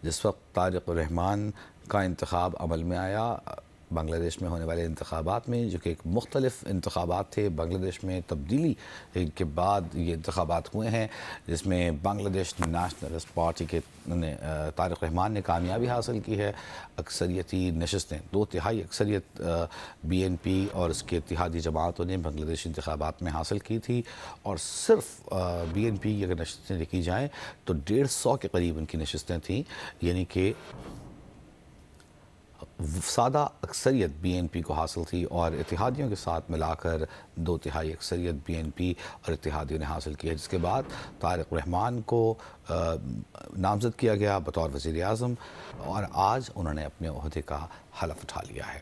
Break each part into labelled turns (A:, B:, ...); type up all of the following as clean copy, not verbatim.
A: جس وقت طارق الرحمن کا انتخاب عمل میں آیا بنگلہ دیش میں ہونے والے انتخابات میں، جو کہ ایک مختلف انتخابات تھے، بنگلہ دیش میں تبدیلی کے بعد یہ انتخابات ہوئے ہیں، جس میں بنگلہ دیش نیشنلسٹ پارٹی کے طارق الرحمن نے کامیابی حاصل کی ہے۔ اکثریتی نشستیں، 2/3 اکثریت بی این پی اور اس کے اتحادی جماعتوں نے بنگلہ دیش انتخابات میں حاصل کی تھی، اور صرف بی این پی کی اگر نشستیں دیکھی جائیں تو 150 کے قریب ان کی نشستیں تھیں، یعنی کہ سادہ اکثریت بی این پی کو حاصل تھی، اور اتحادیوں کے ساتھ ملا کر 2/3 اکثریت بی این پی اور اتحادیوں نے حاصل کی ہے، جس کے بعد طارق الرحمن کو نامزد کیا گیا بطور وزیر اعظم، اور آج انہوں نے اپنے عہدے کا حلف اٹھا لیا ہے۔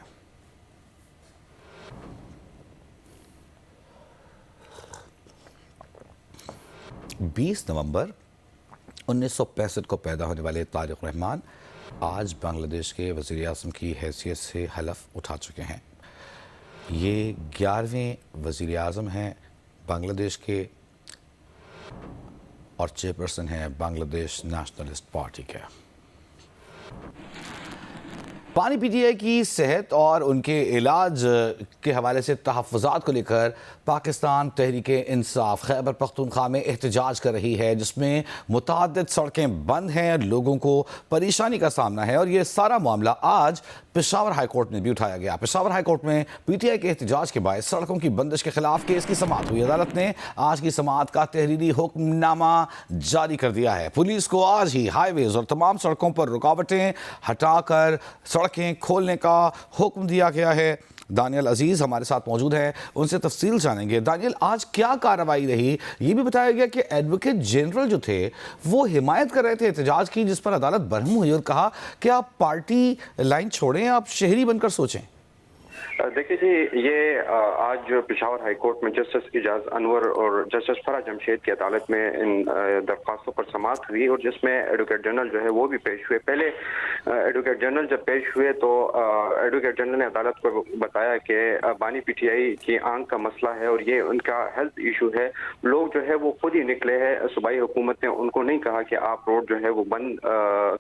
A: 20 نومبر 1965 کو پیدا ہونے والے طارق الرحمن آج بنگلہ دیش کے وزیر اعظم کی حیثیت سے حلف اٹھا چکے ہیں۔ یہ 11ویں وزیر اعظم ہیں بنگلہ دیش کے، اور چیئرپرسن ہیں بنگلہ دیش نیشنلسٹ پارٹی کے۔ پانی پی ٹی آئی کی صحت اور ان کے علاج کے حوالے سے تحفظات کو لے کر پاکستان تحریک انصاف خیبر پختونخوا میں احتجاج کر رہی ہے، جس میں متعدد سڑکیں بند ہیں، لوگوں کو پریشانی کا سامنا ہے، اور یہ سارا معاملہ آج پشاور ہائی کورٹ میں بھی اٹھایا گیا۔ پشاور ہائی کورٹ میں پی ٹی آئی کے احتجاج کے باعث سڑکوں کی بندش کے خلاف کیس کی سماعت ہوئی۔ عدالت نے آج کی سماعت کا تحریری حکم نامہ جاری کر دیا ہے۔ پولیس کو آج ہی ہائی ویز اور تمام سڑکوں پر رکاوٹیں ہٹا کر سڑکیں کھولنے کا حکم دیا گیا ہے۔ دانیل عزیز ہمارے ساتھ موجود ہیں، ان سے تفصیل جانیں گے۔ دانیل، آج کیا کارروائی رہی؟ یہ بھی بتایا گیا کہ ایڈوکیٹ جنرل جو تھے وہ حمایت کر رہے تھے احتجاج کی، جس پر عدالت برہم ہوئی اور کہا کہ آپ پارٹی لائن چھوڑیں، آپ شہری بن کر سوچیں۔
B: دیکھیے جی، یہ آج پشاور ہائی کورٹ میں جسٹس اعجاز انور اور جسٹس فرح جمشید کی عدالت میں ان درخواستوں پر سماعت ہوئی، اور جس میں ایڈوکیٹ جنرل جو ہے وہ بھی پیش ہوئے۔ پہلے ایڈوکیٹ جنرل جب پیش ہوئے تو ایڈوکیٹ جنرل نے عدالت کو بتایا کہ بانی پی ٹی آئی کی آنکھ کا مسئلہ ہے اور یہ ان کا ہیلتھ ایشو ہے، لوگ جو ہے وہ خود ہی نکلے ہیں، صوبائی حکومت نے ان کو نہیں کہا کہ آپ روڈ جو ہے وہ بند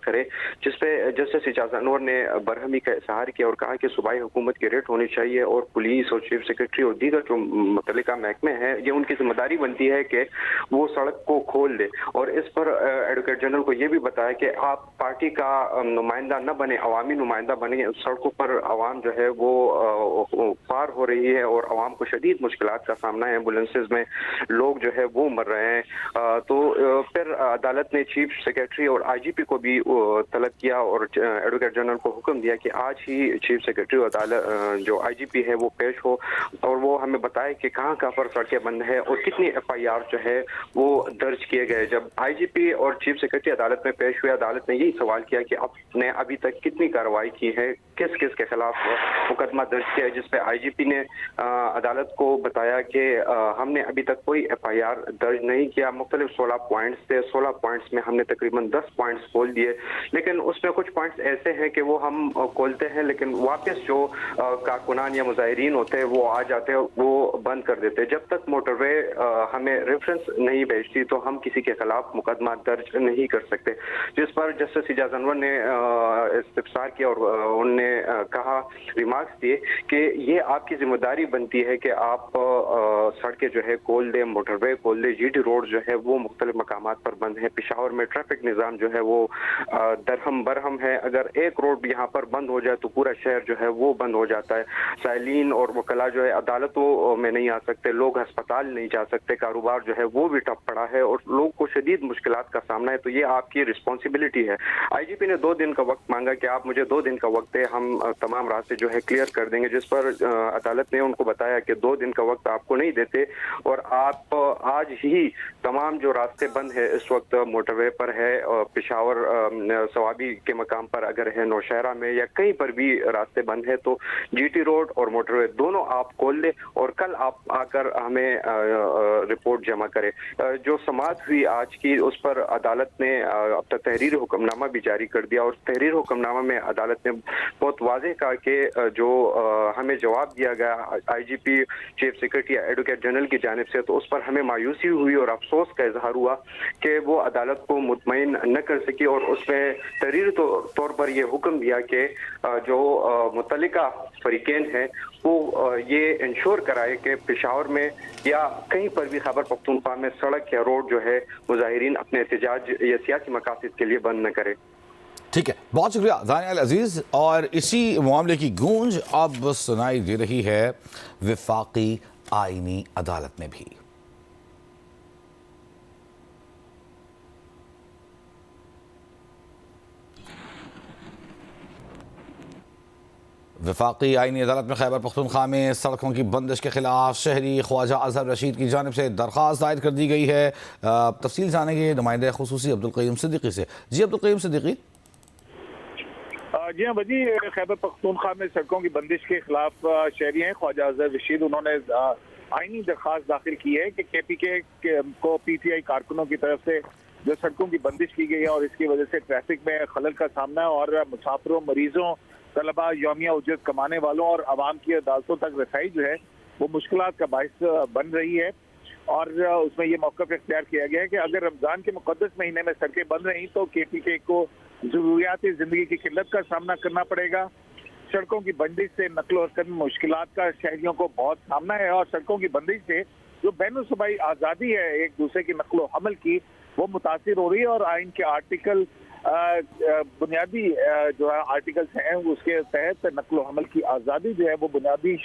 B: کرے، جس پہ جسٹس اعجاز انور نے برہمی کا اظہار کیا اور کہا کہ صوبائی حکومت کی ریٹ ہونی چاہیے، اور پولیس اور چیف سیکرٹری اور دیگر جو متعلقہ محکمے ہیں یہ ان کی ذمہ داری بنتی ہے کہ وہ سڑک کو کھول دے۔ اور اس پر ایڈوکیٹ جنرل کو یہ بھی بتایا کہ آپ پارٹی کا نمائندہ نہ بنے، عوامی نمائندہ بنے، سڑکوں پر عوام جو ہے وہ پار ہو رہی ہے اور عوام کو شدید مشکلات کا سامنا ہے، ایمبولینسز میں لوگ جو ہے وہ مر رہے ہیں۔ تو پھر عدالت نے چیف سیکرٹری اور آئی جی پی کو بھی طلب کیا اور ایڈوکیٹ جنرل کو حکم دیا کہ آج ہی چیف سیکرٹری اور جو آئی جی پی ہے وہ پیش ہو اور وہ ہمیں بتائے کہ کہاں کہاں پر سڑکیں بند ہے اور کتنی ایف آئی آر جو ہے وہ درج کیے گئے۔ جب آئی جی پی اور چیف سیکرٹری عدالت میں پیش ہوئے، عدالت نے یہی سوال کیا کہ آپ نے ابھی تک کتنی کارروائی کی ہے، کس کس کے خلاف مقدمہ درج کیا ہے، جس پہ آئی جی پی نے عدالت کو بتایا کہ ہم نے ابھی تک کوئی ایف آئی آر درج نہیں کیا۔ مختلف 16 پوائنٹس تھے، 16 پوائنٹس میں ہم نے تقریباً 10 پوائنٹس کھول دیے، لیکن اس میں کچھ پوائنٹس ایسے ہیں کہ وہ ہم کھولتے ہیں لیکن واپس جو کارکنان یا مظاہرین ہوتے ہیں وہ آ جاتے ہیں، وہ بند کر دیتے ہیں۔ جب تک موٹر وے ہمیں ریفرنس نہیں بھیجتی تو ہم کسی کے خلاف مقدمہ درج نہیں کر سکتے، جس پر جسٹس اعجاز انور نے استفسار کیا اور انہوں نے کہا، ریمارکس دیے کہ یہ آپ کی ذمہ داری بنتی ہے کہ آپ سڑکیں جو ہے کھول دیں، موٹر وے کھول دیں، جی ٹی روڈ جو ہے وہ مختلف مقامات پر بند ہیں۔ پشاور میں ٹریفک نظام جو ہے وہ درہم برہم ہے، اگر ایک روڈ یہاں پر بند ہو جائے تو پورا شہر جو ہے وہ بند ہو جاتا ہے۔ سائلین اور وکلاء جو ہے عدالتوں میں نہیں آ سکتے، لوگ ہسپتال نہیں جا سکتے، کاروبار جو ہے وہ بھی ٹپ پڑا ہے اور لوگ کو شدید مشکلات کا سامنا ہے، تو یہ آپ کی رسپانسبلٹی ہے۔ آئی جی پی نے 2 دن کا وقت مانگا کہ آپ مجھے 2 دن کا وقت دیں، ہم تمام راستے جو ہے کلیئر کر دیں گے، جس پر عدالت نے ان کو بتایا کہ 2 دن کا وقت آپ کو نہیں دیتے اور آپ آج ہی تمام جو راستے بند ہے اس وقت موٹر وے پر ہے، پشاور ثوابی کے مقام پر اگر ہے، نوشہرہ میں یا کہیں پر بھی راستے بند ہے، تو جی ٹی روڈ اور موٹر وے دونوں آپ کھول دیں اور کل آپ آ کر ہمیں رپورٹ جمع کریں. جو سماعت ہوئی آج کی اس پر عدالت نے اب تک تحریر حکم نامہ بھی جاری کر دیا اور تحریر حکم نامہ میں عدالت نے بہت واضح کہا کہ جو ہمیں جواب دیا گیا I G P chief secretary advocate general کی جانب سے تو اس پر ہمیں مایوسی ہوئی اور افسوس کا اظہار ہوا کہ وہ عدالت کو مطمئن نہ کر سکی اور اس میں تحریری طور پر یہ حکم دیا کہ جو متعلقہ فریقین ہیں وہ یہ انشور کرائے کہ پشاور میں یا کہیں پر بھی خیبر پختونخوا میں سڑک یا روڈ جو ہے مظاہرین اپنے احتجاج یا سیاسی مقاصد کے لیے بند نہ کرے.
A: ٹھیک ہے، بہت شکریہ دانیال عزیز. اور اسی معاملے کی گونج اب سنائی دے رہی ہے وفاقی آئینی عدالت میں بھی. وفاقی آئینی عدالت میں خیبر پختونخوا میں سڑکوں کی بندش کے خلاف شہری خواجہ اظہر رشید کی جانب سے درخواست دائر کر دی گئی ہے. تفصیل جانیں گے نمائندہ خصوصی عبدالقیوم صدیقی سے. جی عبدالقیوم صدیقی.
C: جی ہاں وجی، خیبر پختونخوا میں سڑکوں کی بندش کے خلاف شہری ہیں خواجہ اظہر رشید، انہوں نے آئینی درخواست داخل کی ہے کہ کے پی کے کو پی ٹی آئی کارکنوں کی طرف سے جو سڑکوں کی بندش کی گئی ہے اور اس کی وجہ سے ٹریفک میں خلل کا سامنا ہے اور مسافروں، مریضوں، طلبہ، یومیہ اجرت کمانے والوں اور عوام کی عدالتوں تک رسائی جو ہے وہ مشکلات کا باعث بن رہی ہے. اور اس میں یہ موقف اختیار کیا گیا ہے کہ اگر رمضان کے مقدس مہینے میں سڑکیں بند رہیں تو کے پی کے کو ضروریات زندگی کی قلت کا سامنا کرنا پڑے گا. سڑکوں کی بندش سے نقل و حرکت میں مشکلات کا شہریوں کو بہت سامنا ہے اور سڑکوں کی بندش سے جو بین الصوبائی آزادی ہے ایک دوسرے کی نقل و حمل کی وہ متاثر ہو رہی ہے. اور آئین کے آرٹیکل بنیادی جو ہے آرٹیکلز ہیں اس کے تحت نقل و حمل کی آزادی جو ہے وہ بنیادی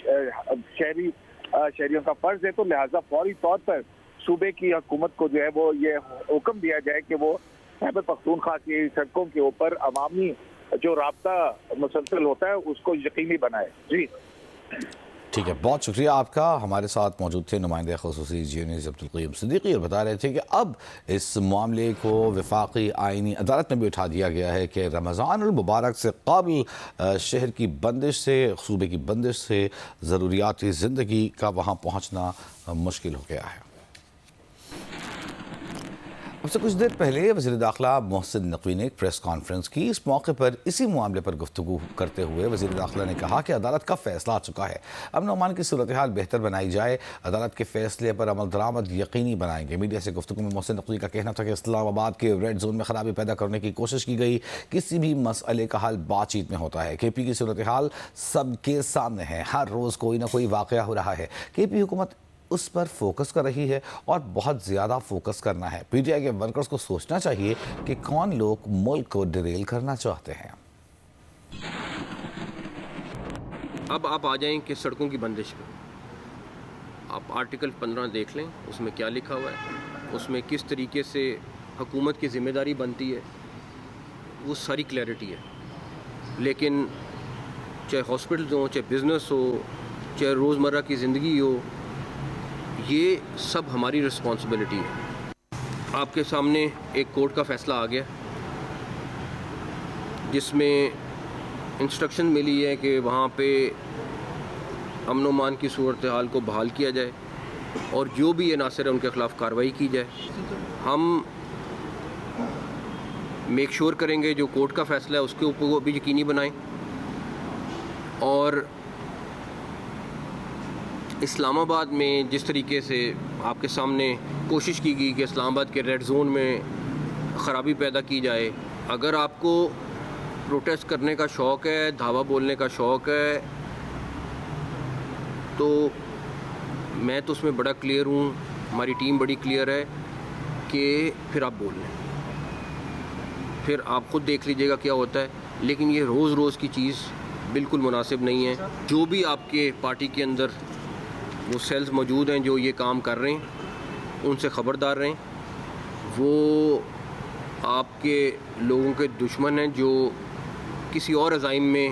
C: شہریوں کا فرض ہے. تو لہٰذا فوری طور پر صوبے کی حکومت کو جو ہے وہ یہ حکم دیا جائے کہ وہ خیبر پختونخوا کی سڑکوں کے اوپر عوامی جو رابطہ مسلسل ہوتا ہے اس کو یقینی بنائے. جی
A: ٹھیک ہے، بہت شکریہ آپ کا. ہمارے ساتھ موجود تھے نمائندہ خصوصی جی نیوز عبدالقیوم صدیقی اور بتا رہے تھے کہ اب اس معاملے کو وفاقی آئینی عدالت میں بھی اٹھا دیا گیا ہے کہ رمضان المبارک سے قبل شہر کی بندش سے، صوبے کی بندش سے ضروریاتی زندگی کا وہاں پہنچنا مشکل ہو گیا ہے. اب سے کچھ دیر پہلے وزیر داخلہ محسن نقوی نے ایک پریس کانفرنس کی. اس موقع پر اسی معاملے پر گفتگو کرتے ہوئے وزیر داخلہ نے کہا کہ عدالت کا فیصلہ آ چکا ہے، امن و امان کی صورتحال بہتر بنائی جائے، عدالت کے فیصلے پر عمل درآمد یقینی بنائیں گے. میڈیا سے گفتگو میں محسن نقوی کا کہنا تھا کہ اسلام آباد کے ریڈ زون میں خرابی پیدا کرنے کی کوشش کی گئی. کسی بھی مسئلے کا حل بات چیت میں ہوتا ہے. کے پی کی صورتحال سب کے سامنے ہے، ہر روز کوئی نہ کوئی واقعہ ہو رہا ہے. کے پی حکومت اس پر فوکس کر رہی ہے اور بہت زیادہ فوکس کرنا ہے. پی ٹی آئی کے ورکرز کو سوچنا چاہیے کہ کون لوگ ملک کو ڈیریل کرنا چاہتے ہیں.
D: اب آپ آ جائیں کہ سڑکوں کی بندش پہ آپ آرٹیکل 15 دیکھ لیں، اس میں کیا لکھا ہوا ہے، اس میں کس طریقے سے حکومت کی ذمہ داری بنتی ہے، وہ ساری کلیئرٹی ہے. لیکن چاہے ہاسپٹلز ہوں، چاہے بزنس ہو، چاہے روزمرہ کی زندگی ہو، یہ سب ہماری رسپانسبلٹی ہے. آپ کے سامنے ایک کورٹ کا فیصلہ آ گیا جس میں انسٹرکشن ملی ہے کہ وہاں پہ امن و امان کی صورتحال کو بحال کیا جائے اور جو بھی عناصر ہیں ان کے خلاف کارروائی کی جائے. ہم میک شور کریں گے جو کورٹ کا فیصلہ ہے اس کے اوپر وہ بھی یقینی بنائیں. اور اسلام آباد میں جس طریقے سے آپ کے سامنے کوشش کی گئی کہ اسلام آباد کے ریڈ زون میں خرابی پیدا کی جائے، اگر آپ کو پروٹیسٹ کرنے کا شوق ہے، دھاوا بولنے کا شوق ہے، تو میں تو اس میں بڑا کلیئر ہوں، ہماری ٹیم بڑی کلیئر ہے کہ پھر آپ بول لیں، پھر آپ خود دیکھ لیجئے گا کیا ہوتا ہے. لیکن یہ روز روز کی چیز بالکل مناسب نہیں ہے. جو بھی آپ کے پارٹی کے اندر وہ سیلز موجود ہیں جو یہ کام کر رہے ہیں ان سے خبردار رہیں. وہ آپ کے لوگوں کے دشمن ہیں جو کسی اور عزائم میں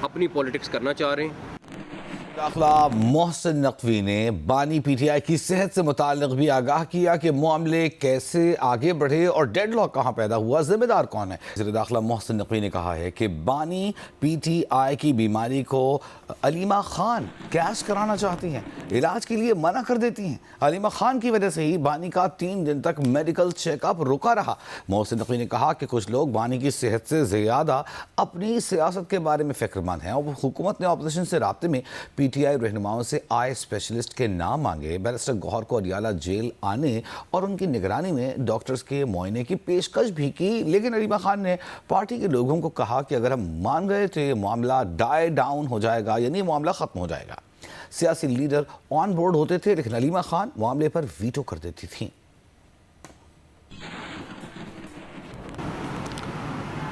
D: اپنی پولیٹکس کرنا چاہ رہے ہیں.
A: داخلہ محسن نقوی نے بانی پی ٹی آئی کی صحت سے متعلق بھی آگاہ کیا کہ معاملے کیسے آگے بڑھے اور ڈیڈ لاک کہاں پیدا ہوا، ذمہ دار کون ہے۔ وزیر داخلہ محسن نقوی نے کہا ہے کہ بانی پی ٹی آئی کی بیماری کو علیمہ خان کیش کرانا چاہتی ہیں، علاج کے لیے منع کر دیتی ہیں۔ علیمہ خان کی وجہ سے ہی بانی کا 3 دن تک میڈیکل چیک اپ رکا رہا۔ محسن نقوی نے کہا کہ کچھ لوگ بانی کی صحت سے زیادہ اپنی سیاست کے بارے میں فکر مند ہیں اور حکومت نے اپوزیشن سے رابطے میں پی ٹی آئی رہنماؤں سے آئی اسپیشلسٹ کے نام مانگے۔ بیرسٹر گوہر کو اڈیالہ جیل آنے اور ان کی نگرانی میں ڈاکٹرز کے معائنے کی پیشکش بھی کی، لیکن علیمہ خان نے پارٹی کے لوگوں کو کہا کہ اگر ہم مان گئے تو یہ معاملہ ڈائی ڈاؤن ہو جائے گا، یعنی معاملہ ختم ہو جائے گا۔ سیاسی لیڈر آن بورڈ ہوتے تھے لیکن علیمہ خان معاملے پر ویٹو کر دیتی تھیں۔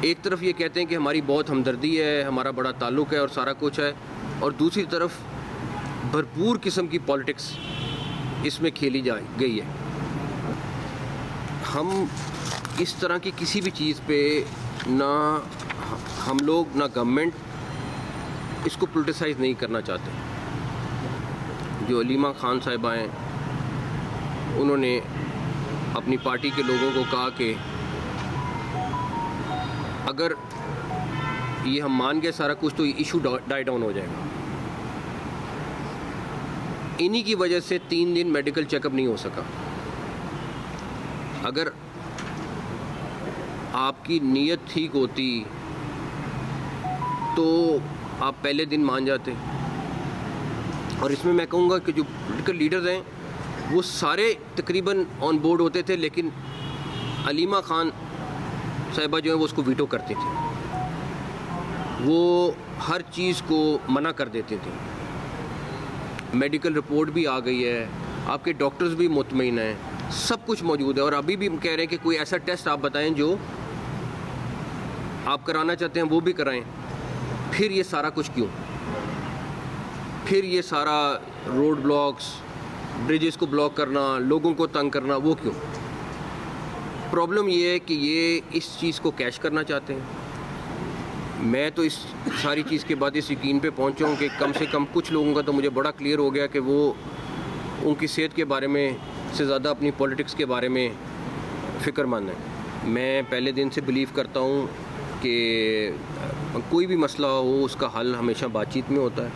D: ایک طرف یہ کہتے ہیں کہ ہماری بہت ہمدردی ہے، ہمارا بڑا تعلق ہے اور سارا کچھ ہے، اور دوسری طرف بھرپور قسم کی پالیٹکس اس میں کھیلی گئی ہے۔ ہم اس طرح کی کسی بھی چیز پہ نہ ہم لوگ نہ گورنمنٹ اس کو پولیٹیسائز نہیں کرنا چاہتے۔ جو علیمہ خان صاحبہ ہیں انہوں نے اپنی پارٹی کے لوگوں کو کہا کہ اگر یہ ہم مان گئے سارا کچھ تو یہ ایشو ڈائی ڈاؤن ہو جائے گا۔ انہی کی وجہ سے 3 دن میڈیکل چیک اپ نہیں ہو سکا۔ اگر آپ کی نیت ٹھیک ہوتی تو آپ پہلے دن مان جاتے۔ اور اس میں کہوں گا کہ جو پولیٹیکل لیڈرز ہیں وہ سارے تقریباً آن بورڈ ہوتے تھے، لیکن علیمہ خان صاحبہ جو ہیں وہ اس کو ویٹو کرتے تھے، وہ ہر چیز کو منع کر دیتے تھے۔ میڈیکل رپورٹ بھی آ گئی ہے، آپ کے ڈاکٹرز بھی مطمئن ہیں، سب کچھ موجود ہے، اور ابھی بھی کہہ رہے ہیں کہ کوئی ایسا ٹیسٹ آپ بتائیں جو آپ کرانا چاہتے ہیں وہ بھی کرائیں۔ پھر یہ سارا کچھ کیوں؟ پھر یہ سارا روڈ بلاکس، بریجز کو بلاک کرنا، لوگوں کو تنگ کرنا، وہ کیوں؟ پرابلم یہ ہے کہ یہ اس چیز کو کیش کرنا چاہتے ہیں۔ میں تو اس ساری چیز کے بعد اس یقین پہ پہنچا ہوں کہ کم سے کم کچھ لوگوں کا تو مجھے بڑا کلیئر ہو گیا کہ وہ ان کی صحت کے بارے میں سے زیادہ اپنی پولیٹکس کے بارے میں فکر مند ہیں۔ میں پہلے دن سے بلیو کرتا ہوں کہ کوئی بھی مسئلہ ہو اس کا حل ہمیشہ بات چیت میں ہوتا ہے،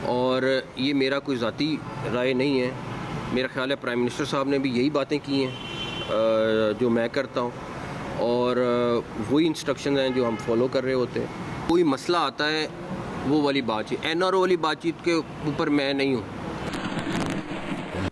D: اور یہ میرا کوئی ذاتی رائے نہیں ہے۔ میرا خیال ہے پرائم منسٹر صاحب نے بھی یہی باتیں کی ہیں جو میں کرتا ہوں، اور وہی انسٹرکشن ہیں جو ہم فالو کر رہے ہوتے ہیں۔ کوئی مسئلہ آتا ہے وہ والی بات چیت، این آر او والی بات چیت کے اوپر میں نہیں ہوں۔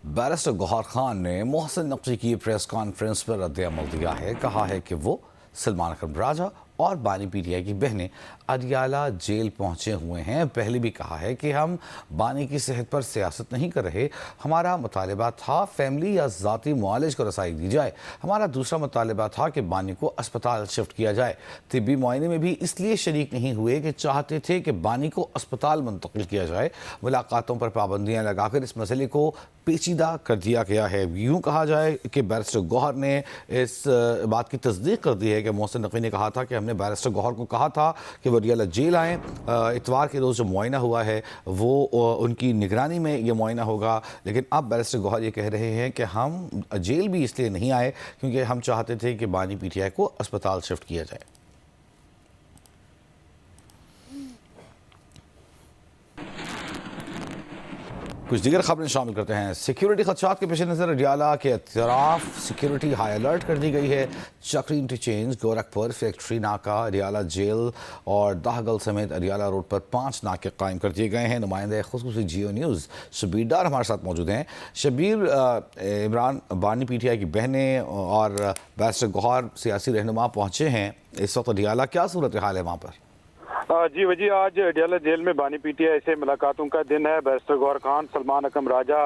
A: بیرسٹر گوہر خان نے محسن نقوی کی پریس کانفرنس پر رد عمل دیا ہے، کہا ہے کہ وہ سلمان اکرم راجہ اور بانی پی ٹی آئی کی بہنیں اڈیالہ جیل پہنچے ہوئے ہیں۔ پہلے بھی کہا ہے کہ ہم بانی کی صحت پر سیاست نہیں کر رہے، ہمارا مطالبہ تھا فیملی یا ذاتی معالج کو رسائی دی جائے۔ ہمارا دوسرا مطالبہ تھا کہ بانی کو اسپتال شفٹ کیا جائے۔ طبی معائنے میں بھی اس لیے شریک نہیں ہوئے کہ چاہتے تھے کہ بانی کو اسپتال منتقل کیا جائے۔ ملاقاتوں پر پابندیاں لگا کر اس مسئلے کو پیچیدہ کر دیا گیا ہے۔ یوں کہا جائے کہ بیرسٹر گوہر نے اس بات کی تصدیق کر دی ہے کہ محسن نقوی نے کہا تھا کہ ہم نے بیرسٹر گوہر کو کہا تھا کہ وہ اڈیالہ جیل آئیں، اتوار کے روز جو معائنہ ہوا ہے وہ ان کی نگرانی میں یہ معائنہ ہوگا، لیکن اب بیرسٹر گوہر یہ کہہ رہے ہیں کہ ہم جیل بھی اس لیے نہیں آئے کیونکہ ہم چاہتے تھے کہ بانی پی ٹی آئی کو اسپتال شفٹ کیا جائے۔ کچھ دیگر خبریں شامل کرتے ہیں۔ سیکیورٹی خدشات کے پیش نظر اڈیالہ کے اطراف سیکیورٹی ہائی الرٹ کر دی گئی ہے۔ Chakri interchange, Gorakhpur, factory Naka, Adiala jail اور دہگل سمیت اڈیالہ روڈ پر 5 ناکے قائم کر دیے گئے ہیں۔ نمائندہ خصوصی جیو نیوز شبیر ڈار ہمارے ساتھ موجود ہیں۔ شبیر، عمران بانی پی ٹی آئی کی بہنیں اور بیرسٹر گوہر سیاسی رہنما پہنچے ہیں اس وقت اڈیالہ، کیا صورتحال ہے وہاں پر؟
C: جی وجی، آج اڈیالہ جیل میں بانی پی ٹی آئی سے ملاقاتوں کا دن ہے۔ بیرسٹر گوہر خان، سلمان اکرم راجہ